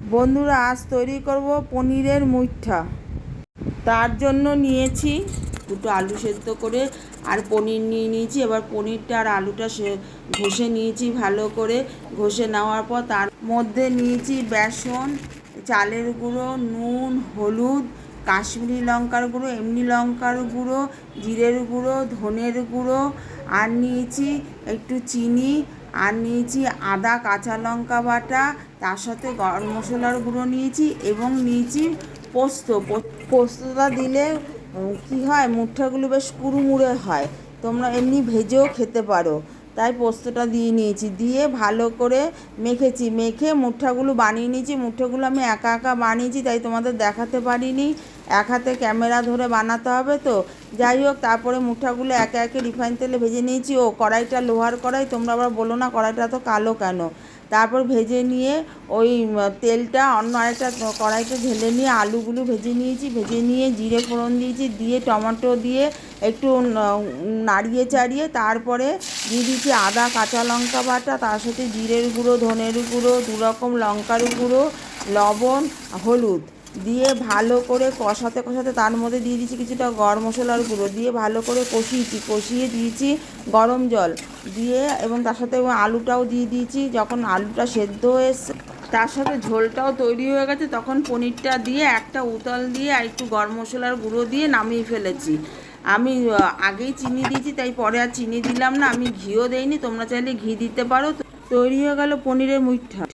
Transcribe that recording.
বন্ধুরা, আজ তৈরি করব পনিরের মুইঠা। তার জন্য নিয়েছি দুটো আলু সেদ্ধ করে আর পনির নিয়ে নিয়েছি। এবার পনিরটা আর আলুটা ঘষে নিয়েছি ভালো করে। ঘষে নেওয়ার পর তার মধ্যে নিয়েছি বেসন, চালের গুঁড়ো, নুন, হলুদ, কাশ্মীরি লঙ্কার গুঁড়ো, এমনি লঙ্কার গুঁড়ো, জিরের গুঁড়ো, ধনের গুঁড়ো, আর নিয়েছি একটু চিনি, আর নিয়েছি আদা, কাঁচা লঙ্কা বাটা, তার সাথে গরম মশলার গুঁড়ো নিয়েছি এবং নিয়েছি পোস্ত। পোস্তটা দিলে কি হয়, মুঠাগুলো বেশ কুড়মুড়ে হয়, তোমরা এমনি ভেজেও খেতে পারো। তাই পোস্তটা দিয়ে নিয়েছি, দিয়ে ভালো করে মেখেছি। মেখে মুঠাগুলো বানিয়ে নিয়েছি। মুঠাগুলো আমি একা একা বানিয়েছি, তাই তোমাদের দেখাতে পারিনি। এক হাতে ক্যামেরা ধরে বানাতে হবে তো, যাই হোক। তারপরে মুঠাগুলো একে একে রিফাইন তেলে ভেজে নিয়েছি। ও কড়াইটা লোহার কড়াই, তোমরা আবার বলো না কড়াইটা তো কালো কেন। তারপর ভেজে নিয়ে ওই তেলটা অন্য আরেকটা কড়াইতে ঢেলে নিয়ে আলুগুলো ভেজে নিয়েছি। ভেজে নিয়ে জিরে ফোড়ন দিয়েছি, দিয়ে টমেটো দিয়ে একটু নাড়িয়ে চাড়িয়ে তারপরে দিয়ে দিয়েছি আদা, কাঁচা লঙ্কা বাটা, তার সাথে জিরের গুঁড়ো, ধনের গুঁড়ো, 2 রকম লঙ্কার গুঁড়ো, লবণ, হলুদ দিয়ে ভালো করে কষাতে কষাতে তার মধ্যে দিয়ে দিয়েছি কিছুটা গরম মশলার গুঁড়ো, দিয়ে ভালো করে কষিয়ে দিয়েছি গরম জল দিয়ে, এবং তার সাথে আলুটাও দিয়ে দিয়েছি। যখন আলুটা সেদ্ধ হয়ে তার সাথে ঝোলটাও তৈরি হয়ে গেছে, তখন পনিরটা দিয়ে একটা উতাল দিয়ে আর একটু গরম মশলার গুঁড়ো দিয়ে নামিয়ে ফেলেছি। আমি আগেই চিনি দিয়েছি, তাই পরে আর চিনি দিলাম না। আমি ঘিও দেইনি, তোমরা চাইলে ঘি দিতে পারো। তৈরি হয়ে গেল পনিরের মুইঠা।